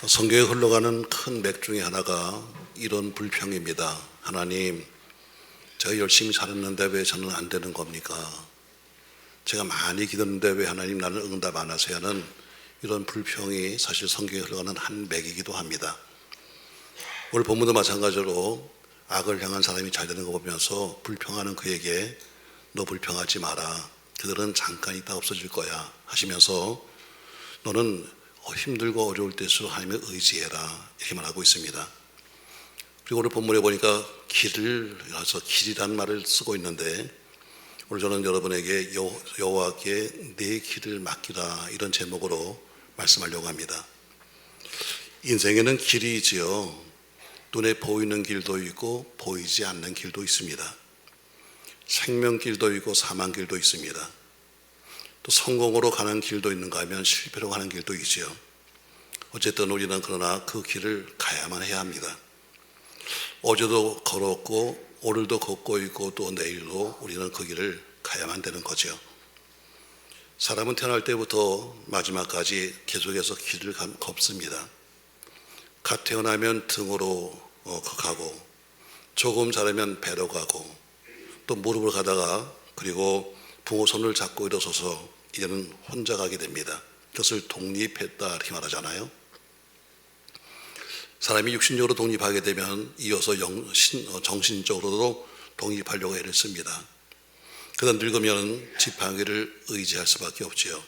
성경에 흘러가는 큰 맥 중에 하나가 이런 불평입니다. 하나님, 제가 열심히 살았는데 왜 저는 안 되는 겁니까? 제가 많이 기도했는데 왜 하나님 나를 응답 안 하세요? 하는 이런 불평이 사실 성경에 흘러가는 한 맥이기도 합니다. 오늘 본문도 마찬가지로 악을 향한 사람이 잘 되는 거 보면서 불평하는 그에게 너 불평하지 마라. 그들은 잠깐 있다 없어질 거야 하시면서 너는 힘들고 어려울 때일수록 하나님을 의지해라 이렇게 말하고 있습니다. 그리고 오늘 본문에 보니까 길이란 말을 쓰고 있는데 오늘 저는 여러분에게 여호와께 내 길을 맡기라 이런 제목으로 말씀하려고 합니다. 인생에는 길이 있지요. 눈에 보이는 길도 있고 보이지 않는 길도 있습니다. 생명길도 있고 사망길도 있습니다. 또 성공으로 가는 길도 있는가 하면 실패로 가는 길도 있지요. 어쨌든 우리는 그러나 그 길을 가야만 해야 합니다. 어제도 걸었고 오늘도 걷고 있고 또 내일도 우리는 그 길을 가야만 되는 거죠. 사람은 태어날 때부터 마지막까지 계속해서 길을 걷습니다. 갓 태어나면 등으로 가고 조금 자라면 배로 가고 또 무릎을 가다가 그리고 부모 손을 잡고 일어서서 이제는 혼자 가게 됩니다. 그것을 독립했다 이렇게 말하잖아요. 사람이 육신적으로 독립하게 되면 이어서 정신적으로도 독립하려고 애를 씁니다. 그러다 늙으면 지팡이를 의지할 수밖에 없지요.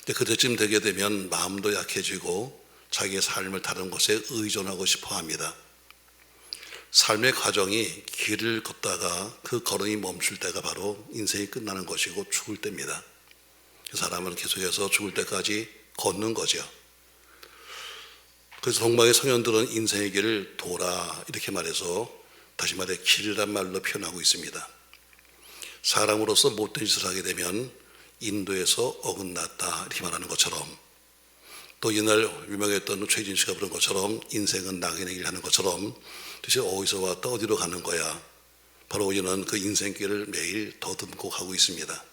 근데 그때쯤 되게 되면 마음도 약해지고 자기의 삶을 다른 것에 의존하고 싶어 합니다. 삶의 과정이 길을 걷다가 그 걸음이 멈출 때가 바로 인생이 끝나는 것이고 죽을 때입니다. 그 사람은 계속해서 죽을 때까지 걷는 거죠. 그래서 동방의 성현들은 인생의 길을 도라 이렇게 말해서 다시 말해 길이란 말로 표현하고 있습니다. 사람으로서 못된 짓을 하게 되면 인도에서 어긋났다 이렇게 말하는 것처럼 또 옛날 유명했던 최진 씨가 부른 것처럼 인생은 낙인의 길 하는 것처럼 도대체 어디서 왔다 어디로 가는 거야. 바로 우리는 그 인생길을 매일 더듬고 가고 있습니다.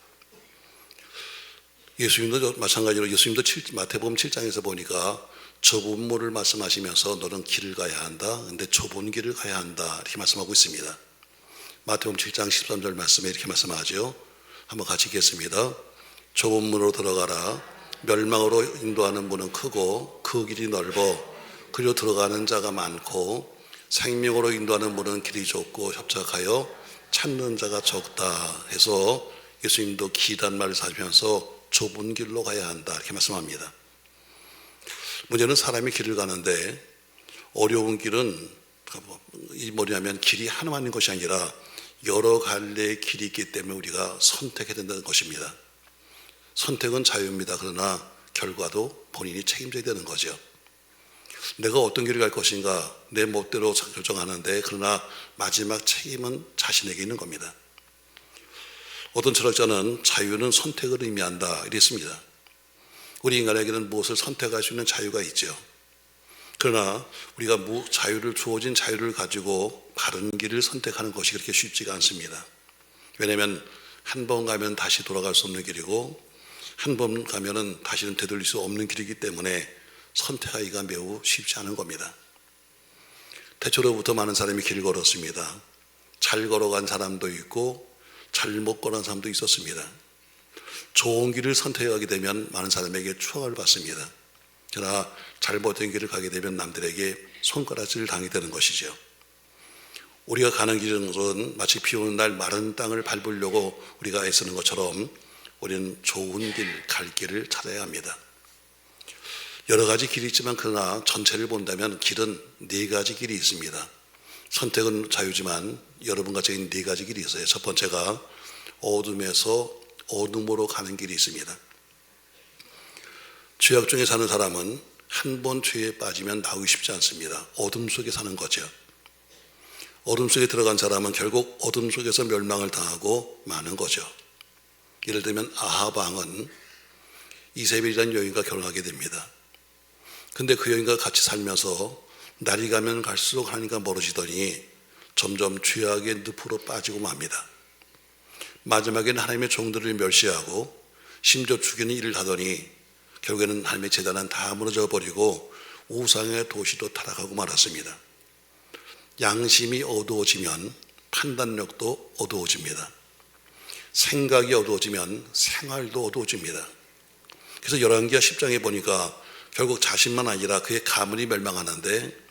예수님도 마찬가지로 예수님도 마태복음 7장에서 보니까 좁은 문을 말씀하시면서 너는 길을 가야 한다. 근데 좁은 길을 가야 한다. 이렇게 말씀하고 있습니다. 마태복음 7장 13절 말씀에 이렇게 말씀하죠. 한번 같이 읽겠습니다. 좁은 문으로 들어가라. 멸망으로 인도하는 문은 크고 그 길이 넓어 그리로 들어가는 자가 많고 생명으로 인도하는 문은 길이 좁고 협착하여 찾는 자가 적다 해서 예수님도 길이란 말을 사시면서 좁은 길로 가야 한다 이렇게 말씀합니다. 문제는 사람이 길을 가는데 어려운 길은 뭐냐면 길이 하나만 있는 것이 아니라 여러 갈래의 길이 있기 때문에 우리가 선택해야 된다는 것입니다. 선택은 자유입니다. 그러나 결과도 본인이 책임져야 되는 거죠. 내가 어떤 길을 갈 것인가 내 멋대로 결정하는데 그러나 마지막 책임은 자신에게 있는 겁니다. 어떤 철학자는 자유는 선택을 의미한다 이랬습니다. 우리 인간에게는 무엇을 선택할 수 있는 자유가 있죠. 그러나 우리가 주어진 자유를 가지고 바른 길을 선택하는 것이 그렇게 쉽지가 않습니다. 왜냐하면 한 번 가면 다시 돌아갈 수 없는 길이고 한 번 가면은 다시는 되돌릴 수 없는 길이기 때문에 선택하기가 매우 쉽지 않은 겁니다. 태초로부터 많은 사람이 길을 걸었습니다. 잘 걸어간 사람도 있고 잘못 걸어간 사람도 있었습니다. 좋은 길을 선택하게 되면 많은 사람에게 추앙을 받습니다. 그러나 잘못된 길을 가게 되면 남들에게 손가락질을 당하게 되는 것이죠. 우리가 가는 길은 마치 비 오는 날 마른 땅을 밟으려고 우리가 애쓰는 것처럼 우리는 좋은 길, 갈 길을 찾아야 합니다. 여러 가지 길이 있지만 그러나 전체를 본다면 길은 네 가지 길이 있습니다. 선택은 자유지만 여러분과 저희 네 가지 길이 있어요. 첫 번째가 어둠에서 어둠으로 가는 길이 있습니다. 죄악 중에 사는 사람은 한 번 죄에 빠지면 나오기 쉽지 않습니다. 어둠 속에 사는 거죠. 어둠 속에 들어간 사람은 결국 어둠 속에서 멸망을 당하고 마는 거죠. 예를 들면 아합 왕은 이세벨이라는 여인과 결혼하게 됩니다. 근데 그 여인과 같이 살면서 날이 가면 갈수록 하나님과 멀어지더니 점점 죄악의 늪으로 빠지고 맙니다. 마지막에는 하나님의 종들을 멸시하고 심지어 죽이는 일을 하더니 결국에는 하나님의 제단은 다 무너져 버리고 우상의 도시로 타락하고 말았습니다. 양심이 어두워지면 판단력도 어두워집니다. 생각이 어두워지면 생활도 어두워집니다. 그래서 열왕기하 10장에 보니까 결국 자신만 아니라 그의 가문이 멸망하는데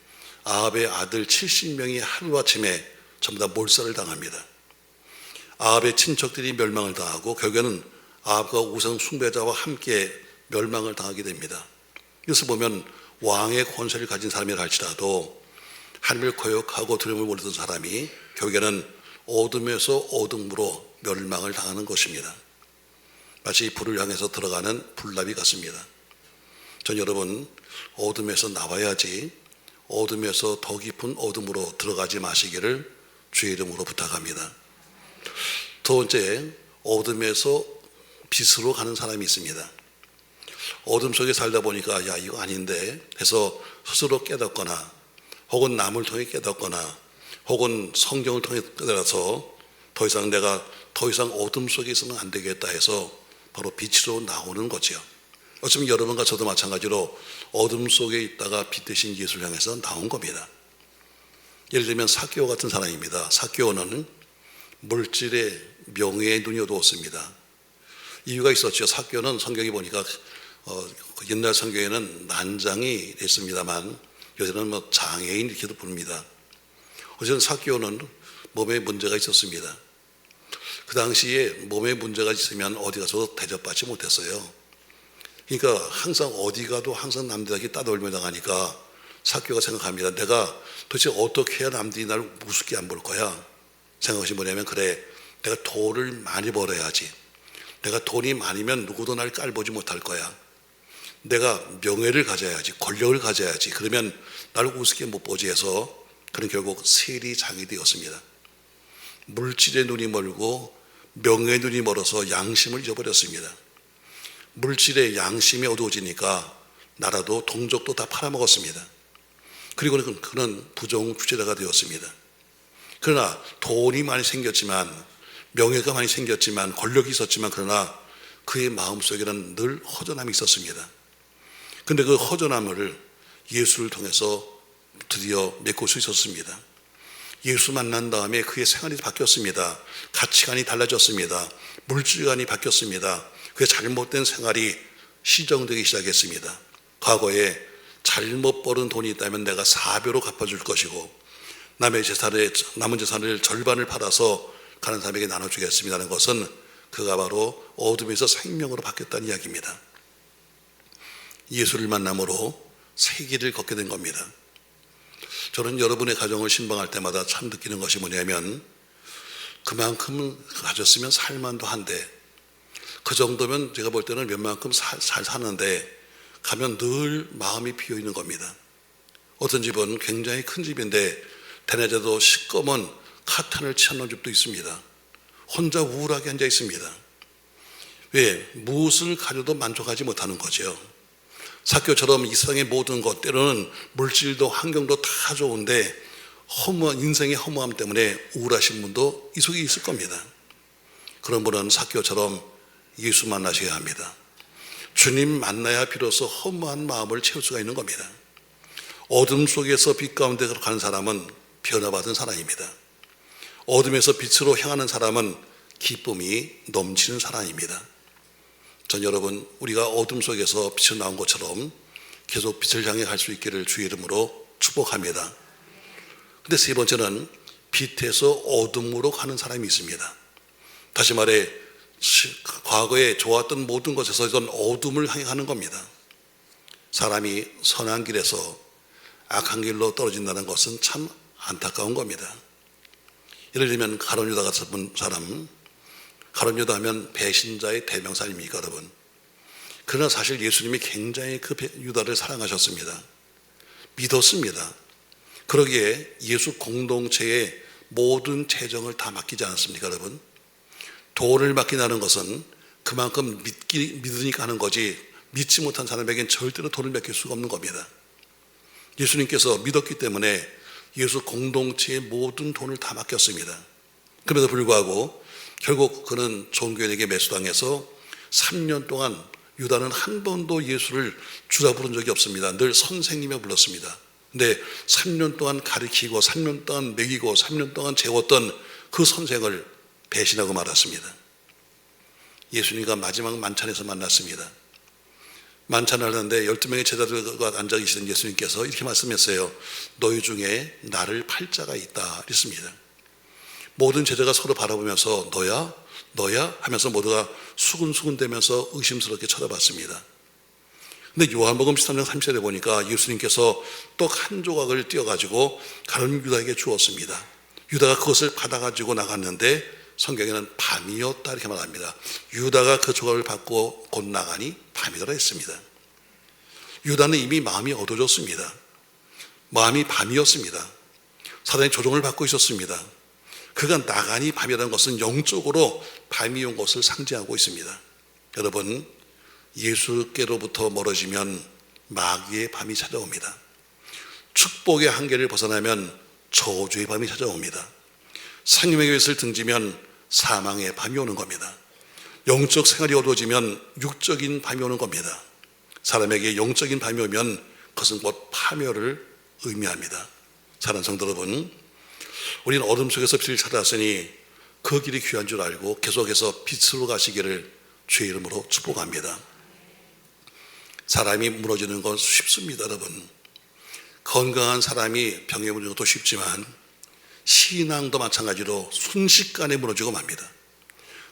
아합의 아들 70명이 하루아침에 전부 다 몰살을 당합니다. 아합의 친척들이 멸망을 당하고 결국에는 아합과 우상 숭배자와 함께 멸망을 당하게 됩니다. 그래서 보면 왕의 권세를 가진 사람이라 할지라도 하나님을 거역하고 두려움을 모르던 사람이 결국에는 어둠에서 어둠으로 멸망을 당하는 것입니다. 마치 불을 향해서 들어가는 불나비 같습니다. 전 여러분 어둠에서 나와야지 어둠에서 더 깊은 어둠으로 들어가지 마시기를 주의 이름으로 부탁합니다. 두 번째, 어둠에서 빛으로 가는 사람이 있습니다. 어둠 속에 살다 보니까 야 이거 아닌데 해서 스스로 깨닫거나 혹은 남을 통해 깨닫거나 혹은 성경을 통해 깨달아서 더 이상 어둠 속에 있으면 안 되겠다 해서 바로 빛으로 나오는 거죠. 어쩌면 여러분과 저도 마찬가지로 어둠 속에 있다가 빛 대신 예수를 향해서 나온 겁니다. 예를 들면 삭개오 같은 사람입니다. 삭개오는 물질의 명예의 눈이 어두웠습니다. 이유가 있었죠. 삭개오는 성경에 보니까 옛날 성경에는 난장이 됐습니다만 요새는 장애인 이렇게도 부릅니다. 어쨌든 삭개오는 몸에 문제가 있었습니다. 그 당시에 몸에 문제가 있으면 어디 가서도 대접받지 못했어요. 그러니까 항상 어디 가도 항상 남들에게 따돌림을 당하니까 삭개오가 생각합니다. 내가 도대체 어떻게 해야 남들이 나를 우습게 안 볼 거야? 생각하신 뭐냐면 그래 내가 돈을 많이 벌어야지. 내가 돈이 많으면 누구도 날 깔보지 못할 거야. 내가 명예를 가져야지, 권력을 가져야지. 그러면 나를 우습게 못 보지 해서 그는 결국 세리장이 되었습니다. 물질의 눈이 멀고 명예의 눈이 멀어서 양심을 잊어버렸습니다. 물질의 양심이 어두워지니까 나라도 동족도 다 팔아먹었습니다. 그리고는 그는 부정주체자가 되었습니다. 그러나 돈이 많이 생겼지만 명예가 많이 생겼지만 권력이 있었지만 그러나 그의 마음속에는 늘 허전함이 있었습니다. 그런데 그 허전함을 예수를 통해서 드디어 메꿀 수 있었습니다. 예수 만난 다음에 그의 생활이 바뀌었습니다. 가치관이 달라졌습니다. 물질관이 바뀌었습니다. 그의 잘못된 생활이 시정되기 시작했습니다. 과거에 잘못 벌은 돈이 있다면 내가 4배로 갚아줄 것이고 남은 재산을 절반을 팔아서 가는 사람에게 나눠주겠습니다는 것은 그가 바로 어둠에서 생명으로 바뀌었다는 이야기입니다. 예수를 만남으로 새 길을 걷게 된 겁니다. 저는 여러분의 가정을 신방할 때마다 참 느끼는 것이 뭐냐면 그만큼 가졌으면 살만도 한데 그 정도면 제가 볼 때는 웬만큼 잘 사는데 가면 늘 마음이 비어있는 겁니다. 어떤 집은 굉장히 큰 집인데 대낮에도 시꺼먼 카탄을 치워놓은 집도 있습니다. 혼자 우울하게 앉아 있습니다. 왜? 무엇을 가져도 만족하지 못하는 거죠. 삭개오처럼 이 세상의 모든 것, 때로는 물질도 환경도 다 좋은데 인생의 허무함 때문에 우울하신 분도 이 속에 있을 겁니다. 그런 분은 삭개오처럼 예수 만나셔야 합니다. 주님 만나야 비로소 허무한 마음을 채울 수가 있는 겁니다. 어둠 속에서 빛 가운데 가는 사람은 변화받은 사람입니다. 어둠에서 빛으로 향하는 사람은 기쁨이 넘치는 사람입니다. 전 여러분 우리가 어둠 속에서 빛을 나온 것처럼 계속 빛을 향해 갈 수 있기를 주의 이름으로 축복합니다. 근데 세 번째는 빛에서 어둠으로 가는 사람이 있습니다. 다시 말해 과거에 좋았던 모든 것에서 이건 어둠을 향해 가는 겁니다. 사람이 선한 길에서 악한 길로 떨어진다는 것은 참 안타까운 겁니다. 예를 들면 가룟 유다 같은 사람, 가룟 유다 하면 배신자의 대명사 아닙니까 여러분? 그러나 사실 예수님이 굉장히 그 유다를 사랑하셨습니다. 믿었습니다. 그러기에 예수 공동체의 모든 재정을 다 맡기지 않았습니까 여러분? 돈을 맡긴다는 것은 그만큼 믿으니까 하는 거지 믿지 못한 사람에겐 절대로 돈을 맡길 수가 없는 겁니다. 예수님께서 믿었기 때문에 예수 공동체의 모든 돈을 다 맡겼습니다. 그럼에도 불구하고 결국 그는 종교인에게 매수당해서 3년 동안 유다는 한 번도 예수를 주라 부른 적이 없습니다. 늘 선생님이라 불렀습니다. 근데 3년 동안 가르치고 3년 동안 먹이고 3년 동안 재웠던 그 선생을 배신하고 말았습니다. 예수님과 마지막 만찬에서 만났습니다. 만찬을 하는데 12명의 제자들과 앉아 계시던 예수님께서 이렇게 말씀했어요. 너희 중에 나를 팔 자가 있다 그랬습니다. 모든 제자가 서로 바라보면서 너야? 너야? 하면서 모두가 수근수근대면서 의심스럽게 쳐다봤습니다. 근데 요한복음 13장 30절에 보니까 예수님께서 떡 한 조각을 띄어가지고 가룟 유다에게 주었습니다. 유다가 그것을 받아가지고 나갔는데 성경에는 밤이었다 이렇게 말합니다. 유다가 그 조각을 받고 곧 나가니 밤이더라 했습니다. 유다는 이미 마음이 어두워졌습니다. 마음이 밤이었습니다. 사단의 조종을 받고 있었습니다. 그가 나가니 밤이라는 것은 영적으로 밤이 온 것을 상징하고 있습니다. 여러분, 예수께로부터 멀어지면 마귀의 밤이 찾아옵니다. 축복의 한계를 벗어나면 저주의 밤이 찾아옵니다. 생명의 것을 등지면 사망의 밤이 오는 겁니다. 영적 생활이 어두워지면 육적인 밤이 오는 겁니다. 사람에게 영적인 밤이 오면 그것은 곧 파멸을 의미합니다. 사랑하는 성도 여러분, 우리는 어둠 속에서 빛을 찾았으니 그 길이 귀한 줄 알고 계속해서 빛으로 가시기를 주의 이름으로 축복합니다. 사람이 무너지는 건 쉽습니다, 여러분. 건강한 사람이 병에 무너지는 것도 쉽지만 신앙도 마찬가지로 순식간에 무너지고 맙니다.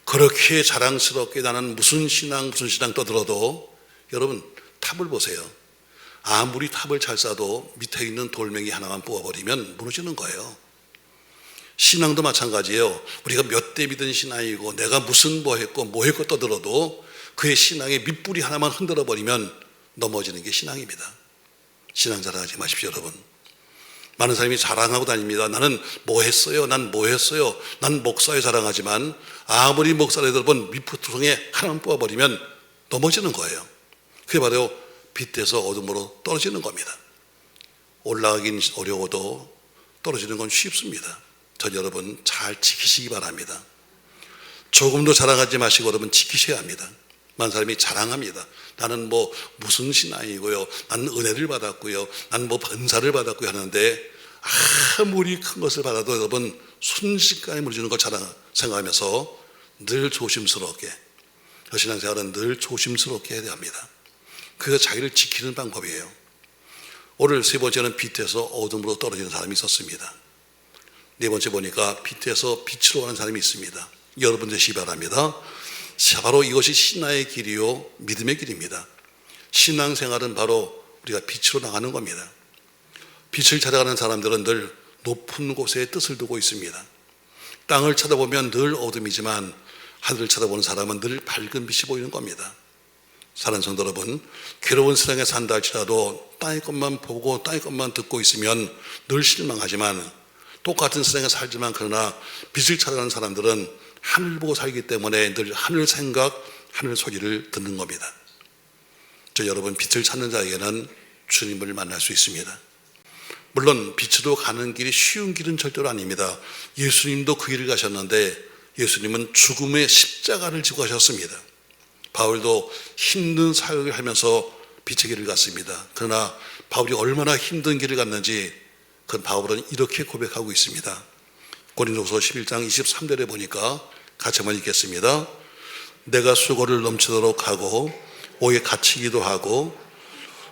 그렇게 자랑스럽게 나는 무슨 신앙 떠들어도 여러분 탑을 보세요. 아무리 탑을 잘 쌓아도 밑에 있는 돌멩이 하나만 뽑아버리면 무너지는 거예요. 신앙도 마찬가지예요. 우리가 몇 대 믿은 신앙이고 내가 무슨 뭐 했고 떠들어도 그의 신앙의 밑뿌리 하나만 흔들어 버리면 넘어지는 게 신앙입니다. 신앙 자랑하지 마십시오, 여러분. 많은 사람이 자랑하고 다닙니다. 나는 뭐 했어요? 난 목사에 자랑하지만 아무리 목사를 여러분 밑부통에 하나만 뽑아버리면 넘어지는 거예요. 그게 바로 빛에서 어둠으로 떨어지는 겁니다. 올라가긴 어려워도 떨어지는 건 쉽습니다. 저 여러분 잘 지키시기 바랍니다. 조금도 자랑하지 마시고 여러분 지키셔야 합니다. 많은 사람이 자랑합니다. 나는 뭐 무슨 신앙이고요. 나는 은혜를 받았고요. 나는 뭐 번사를 받았고요 하는데 아무리 큰 것을 받아도 여러분 순식간에 무너지는 걸 생각하면서 늘 조심스럽게 신앙생활은 늘 조심스럽게 해야 합니다. 그가 자기를 지키는 방법이에요. 오늘 세 번째는 빛에서 어둠으로 떨어지는 사람이 있었습니다. 네 번째 보니까 빛에서 빛으로 가는 사람이 있습니다. 여러분 되시기 바랍니다. 바로 이것이 신앙의 길이요 믿음의 길입니다. 신앙생활은 바로 우리가 빛으로 나가는 겁니다. 빛을 찾아가는 사람들은 늘 높은 곳에 뜻을 두고 있습니다. 땅을 쳐다보면 늘 어둠이지만 하늘을 쳐다보는 사람은 늘 밝은 빛이 보이는 겁니다. 사랑하는 성도 여러분, 괴로운 세상에 산다 할지라도 땅의 것만 보고 땅의 것만 듣고 있으면 늘 실망하지만 똑같은 세상에 살지만 그러나 빛을 찾아가는 사람들은 하늘 보고 살기 때문에 늘 하늘 생각, 하늘 소리를 듣는 겁니다. 저 여러분 빛을 찾는 자에게는 주님을 만날 수 있습니다. 물론 빛으로 가는 길이 쉬운 길은 절대로 아닙니다. 예수님도 그 길을 가셨는데 예수님은 죽음의 십자가를 지고 가셨습니다. 바울도 힘든 사역을 하면서 빛의 길을 갔습니다. 그러나 바울이 얼마나 힘든 길을 갔는지 그 바울은 이렇게 고백하고 있습니다. 고린도서 11장 23절에 보니까 같이 한번 읽겠습니다. 내가 수고를 넘치도록 하고 오에 갇히기도 하고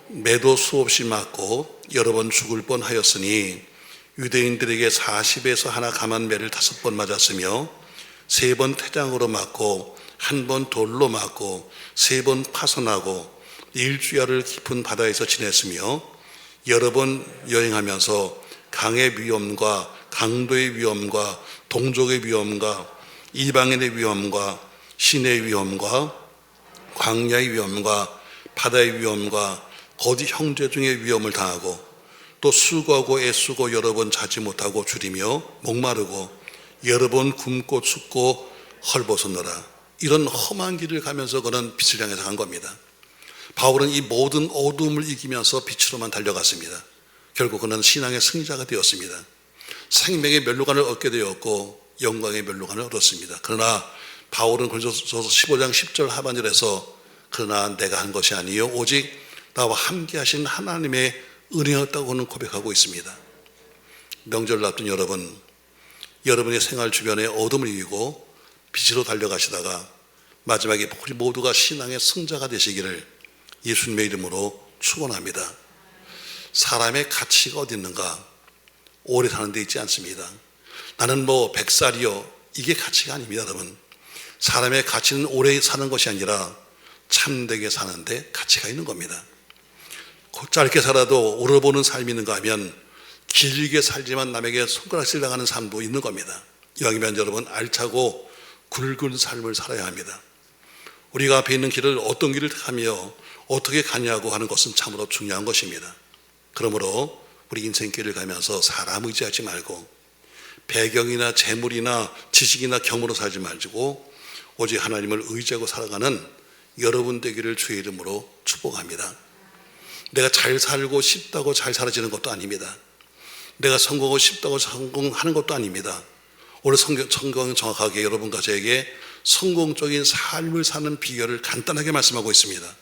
매도 수없이 맞고 여러 번 죽을 뻔하였으니 유대인들에게 40에서 하나 감한 매를 5번 맞았으며 3번 태장으로 맞고 1번 돌로 맞고 3번 파선하고 일주야를 깊은 바다에서 지냈으며 여러 번 여행하면서 강의 위험과 강도의 위험과 동족의 위험과 이방인의 위험과 신의 위험과 광야의 위험과 바다의 위험과 거짓 형제 중의 위험을 당하고 또 수고하고 애쓰고 여러 번 자지 못하고 줄이며 목마르고 여러 번 굶고 춥고 헐벗었노라. 이런 험한 길을 가면서 그는 빛을 향해서 간 겁니다. 바울은 이 모든 어둠을 이기면서 빛으로만 달려갔습니다. 결국 그는 신앙의 승리자가 되었습니다. 생명의 면류관을 얻게 되었고 영광의 면류관을 얻었습니다. 그러나 바울은 고린도서 15장 10절 하반절에서 그러나 내가 한 것이 아니요 오직 나와 함께 하신 하나님의 은혜였다고는 고백하고 있습니다. 명절을 앞둔 여러분, 여러분의 생활 주변에 어둠을 이기고 빛으로 달려가시다가 마지막에 우리 모두가 신앙의 승자가 되시기를 예수님의 이름으로 축원합니다. 사람의 가치가 어디 있는가? 오래 사는 데 있지 않습니다. 나는 100살이요, 이게 가치가 아닙니다. 여러분, 사람의 가치는 오래 사는 것이 아니라 참되게 사는데 가치가 있는 겁니다. 짧게 살아도 오르보는 삶이 있는가 하면 길게 살지만 남에게 손가락질 당하는 삶도 있는 겁니다. 이왕이면 여러분, 알차고 굵은 삶을 살아야 합니다. 우리가 앞에 있는 길을 어떤 길을 택하며 어떻게 가냐고 하는 것은 참으로 중요한 것입니다. 그러므로 우리 인생길을 가면서 사람 의지하지 말고 배경이나 재물이나 지식이나 경험으로 살지 말고 오직 하나님을 의지하고 살아가는 여러분 되기를 주의 이름으로 축복합니다. 내가 잘 살고 싶다고 잘 살아지는 것도 아닙니다. 내가 성공하고 싶다고 성공하는 것도 아닙니다. 오늘 성경은 정확하게 여러분과 저에게 성공적인 삶을 사는 비결을 간단하게 말씀하고 있습니다.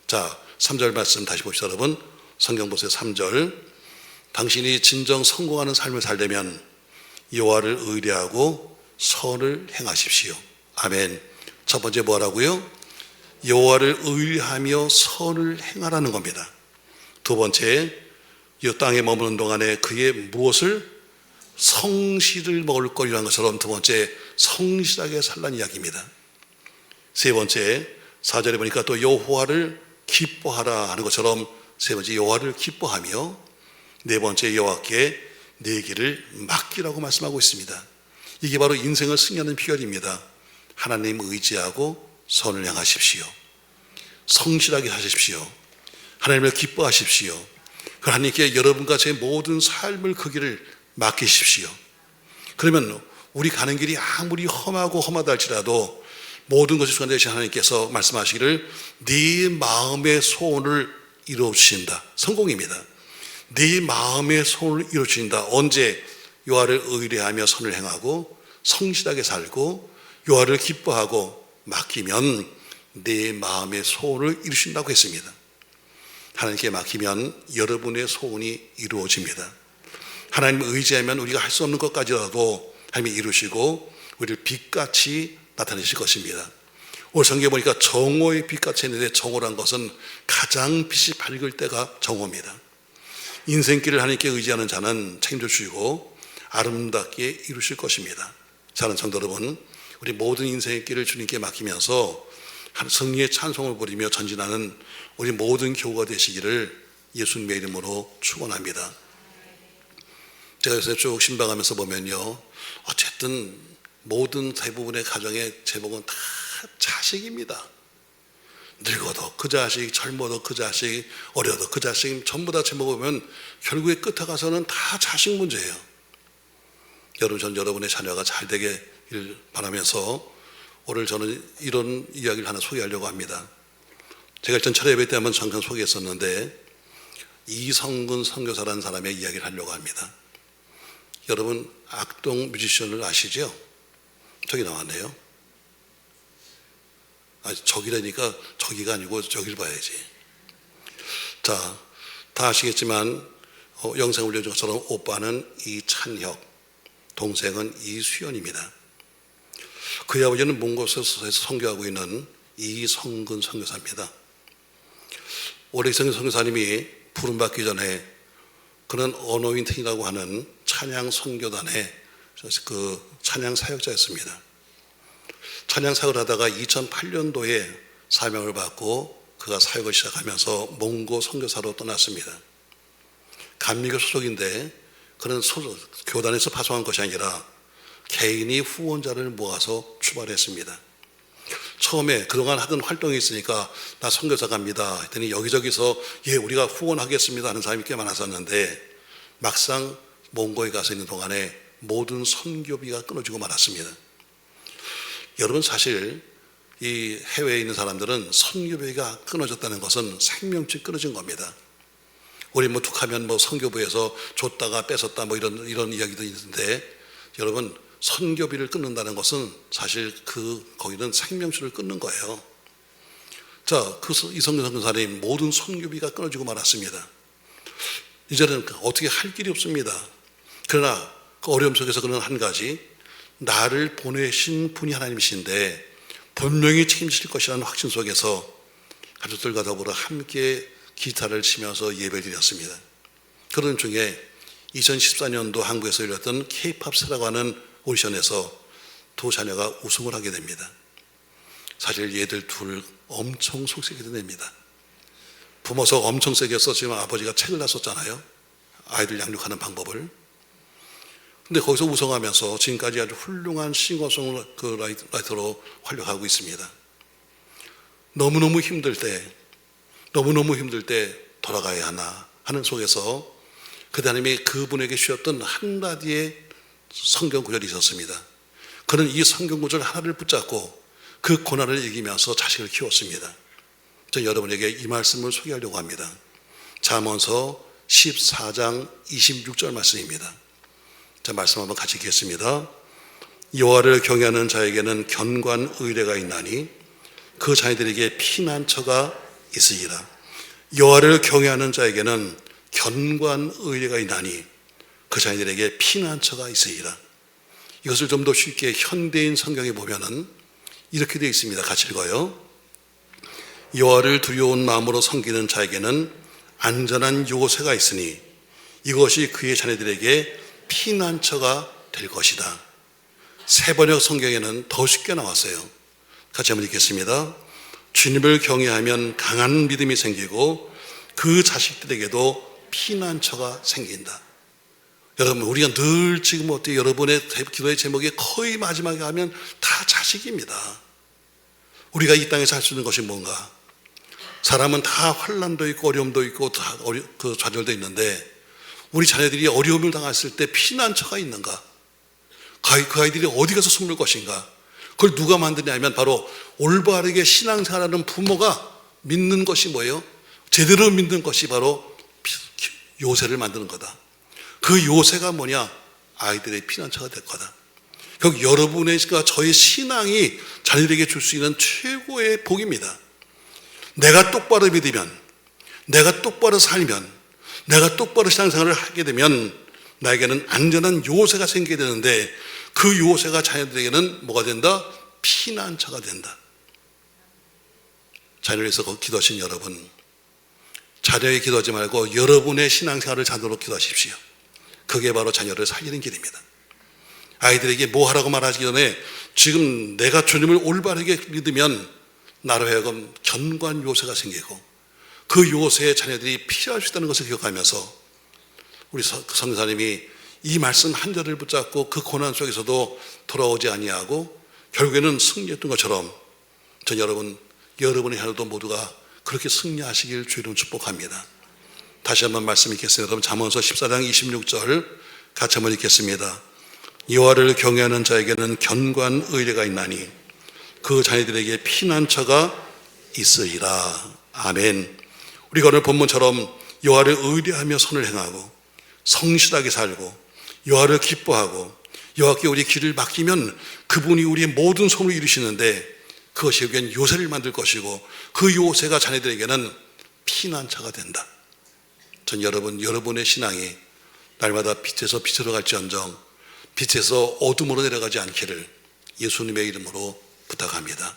자, 3절 말씀 다시 봅시다. 여러분, 성경 보세요. 3절. 당신이 진정 성공하는 삶을 살려면 여호와를 의뢰하고 선을 행하십시오. 아멘. 첫 번째 뭐라고요? 여호와를 의뢰하며 선을 행하라는 겁니다. 두 번째, 이 땅에 머무는 동안에 그의 무엇을? 성실을 먹을 것이라는 것처럼 두 번째, 성실하게 살라는 이야기입니다. 세 번째, 4절에 보니까 또 여호와를 기뻐하라 하는 것처럼 세 번째, 여호와를 기뻐하며 네 번째, 여호와께 내 길을 맡기라고 말씀하고 있습니다. 이게 바로 인생을 승리하는 비결입니다. 하나님 의지하고 선을 향하십시오. 성실하게 하십시오. 하나님을 기뻐하십시오. 하나님께 여러분과 제 모든 삶을 그 길을 맡기십시오. 그러면 우리 가는 길이 아무리 험하고 험하다 할지라도 모든 것이 주관되신 하나님께서 말씀하시기를 네 마음의 소원을 이루어주신다. 성공입니다. 네 마음의 소원을 이루어주신다. 언제? 여호와를 의뢰하며 선을 행하고 성실하게 살고 여호와를 기뻐하고 맡기면 내 마음의 소원을 이루신다고 했습니다. 하나님께 맡기면 여러분의 소원이 이루어집니다. 하나님을 의지하면 우리가 할 수 없는 것까지라도 하나님이 이루시고 우리를 빛같이 나타내실 것입니다. 오늘 성경에 보니까 정오의 빛같이 했는데 정오란 것은 가장 빛이 밝을 때가 정오입니다. 인생길을 하나님께 의지하는 자는 책임져 주시고 아름답게 이루실 것입니다. 사랑하는 성도 여러분, 우리 모든 인생의 길을 주님께 맡기면서 승리의 찬송을 부리며 전진하는 우리 모든 교우가 되시기를 예수님의 이름으로 축원합니다. 제가 요새 쭉 신방하면서 보면요, 어쨌든 모든 대부분의 가정의 제목은 다 자식입니다. 늙어도 그 자식, 젊어도 그 자식, 어려도 그 자식, 전부 다 제목 보면 결국에 끝에 가서는 다 자식 문제예요. 여러분, 전 여러분의 자녀가 잘 되길 바라면서 오늘 저는 이런 이야기를 하나 소개하려고 합니다. 제가 일단 철회 예배 때 한번 잠깐 소개했었는데 이성근 선교사라는 사람의 이야기를 하려고 합니다. 여러분, 악동 뮤지션을 아시죠? 저기 나왔네요. 저기라니까 저기가 아니고 저기를 봐야지. 자, 다 아시겠지만 영상 올려준 것처럼 오빠는 이찬혁, 동생은 이수연입니다. 그의 아버지는 먼 곳에서 선교하고 있는 이성근 선교사입니다. 올해 이성근 선교사님이 부름받기 전에 그는 어노인팅이라고 하는 찬양 선교단의 그 찬양 사역자였습니다. 찬양 사역을 하다가 2008년도에 사명을 받고 그가 사역을 시작하면서 몽고 선교사로 떠났습니다. 감리교 소속인데 그는 교단에서 파송한 것이 아니라 개인이 후원자를 모아서 출발했습니다. 처음에 그동안 하던 활동이 있으니까 나 선교사 갑니다 했더니 여기저기서 예, 우리가 후원하겠습니다 하는 사람이 꽤 많았었는데 막상 몽고에 가서 있는 동안에 모든 선교비가 끊어지고 말았습니다. 여러분, 사실 이 해외에 있는 사람들은 선교비가 끊어졌다는 것은 생명줄이 끊어진 겁니다. 우리 툭하면 선교부에서 줬다가 뺏었다 이런 이야기도 있는데 여러분, 선교비를 끊는다는 것은 사실 거기는 생명줄을 끊는 거예요. 자, 이성균 선교사님 모든 선교비가 끊어지고 말았습니다. 이제는 어떻게 할 길이 없습니다. 그러나 그 어려움 속에서 그는 한 가지, 나를 보내신 분이 하나님이신데 분명히 책임지실 것이라는 확신 속에서 가족들과 더불어 함께 기타를 치면서 예배를 드렸습니다. 그런 중에 2014년도 한국에서 열렸던 K-팝스라고 하는 오디션에서 두 자녀가 우승을 하게 됩니다. 사실 얘들 둘 엄청 속색이 됩니다. 부모석 엄청 세게 썼지만 아버지가 책을 다 썼잖아요. 아이들 양육하는 방법을. 근데 거기서 우승하면서 지금까지 아주 훌륭한 싱어송라이터로 활약하고 있습니다. 너무너무 힘들 때 돌아가야 하나 하는 속에서 하나님이 그분에게 주셨던 한마디의 성경 구절이 있었습니다. 그는 이 성경 구절 하나를 붙잡고 그 고난을 이기면서 자식을 키웠습니다. 저는 여러분에게 이 말씀을 소개하려고 합니다. 잠언서 14장 26절 말씀입니다. 자, 말씀 한번 같이 읽겠습니다. 여호와를 경외하는 자에게는 견고한 의뢰가 있나니 그 자녀들에게 피난처가 있으리라. 여호와를 경외하는 자에게는 견고한 의뢰가 있나니 그 자녀들에게 피난처가 있으리라. 이것을 좀 더 쉽게 현대인 성경에 보면은 이렇게 되어 있습니다. 같이 읽어요. 여호와를 두려운 마음으로 섬기는 자에게는 안전한 요새가 있으니 이것이 그의 자녀들에게 피난처가 될 것이다. 새번역 성경에는 더 쉽게 나왔어요. 같이 한번 읽겠습니다. 주님을 경외하면 강한 믿음이 생기고 그 자식들에게도 피난처가 생긴다. 여러분, 우리가 늘 지금 어때요? 여러분의 기도의 제목이 거의 마지막에 하면 다 자식입니다. 우리가 이 땅에서 할 수 있는 것이 뭔가? 사람은 다 환난도 있고 어려움도 있고 다 좌절도 있는데 우리 자녀들이 어려움을 당했을 때 피난처가 있는가? 그 아이들이 어디 가서 숨을 것인가? 그걸 누가 만드냐면 바로 올바르게 신앙생활하는 부모가 믿는 것이 뭐예요? 제대로 믿는 것이 바로 요새를 만드는 거다. 그 요새가 뭐냐? 아이들의 피난처가 될 거다. 결국 여러분의 저의 신앙이 자녀들에게 줄 수 있는 최고의 복입니다. 내가 똑바로 믿으면, 내가 똑바로 살면, 내가 똑바로 신앙생활을 하게 되면 나에게는 안전한 요새가 생기게 되는데 그 요새가 자녀들에게는 뭐가 된다? 피난처가 된다. 자녀를 위해서 기도하신 여러분, 자녀에게 기도하지 말고 여러분의 신앙생활을 자녀로 기도하십시오. 그게 바로 자녀를 살리는 길입니다. 아이들에게 뭐 하라고 말하기 전에 지금 내가 주님을 올바르게 믿으면 나로 하여금 견고한 요새가 생기고 그 요새에 자녀들이 필요할 수 있다는 것을 기억하면서 우리 선교사님이 이 말씀 한 절을 붙잡고 그 고난 속에서도 돌아오지 아니하고 결국에는 승리했던 것처럼 전 여러분의 하루도 모두가 그렇게 승리하시길 주의 이름으로 축복합니다. 다시 한번 말씀 읽겠습니다. 여러분, 잠언서 14장 26절 같이 한번 읽겠습니다. 여호와를 경외하는 자에게는 견고한 의뢰가 있나니 그 자녀들에게 피난처가 있으리라. 아멘. 우리가 오늘 본문처럼 여호와를 의뢰하며 선을 행하고 성실하게 살고 여호와를 기뻐하고 여호와께 우리 길을 맡기면 그분이 우리의 모든 소원을 이루시는데 그것이 결국엔 요새를 만들 것이고 그 요새가 자녀들에게는 피난처가 된다. 전 여러분의 신앙이 날마다 빛에서 빛으로 갈지언정 빛에서 어둠으로 내려가지 않기를 예수님의 이름으로 부탁합니다.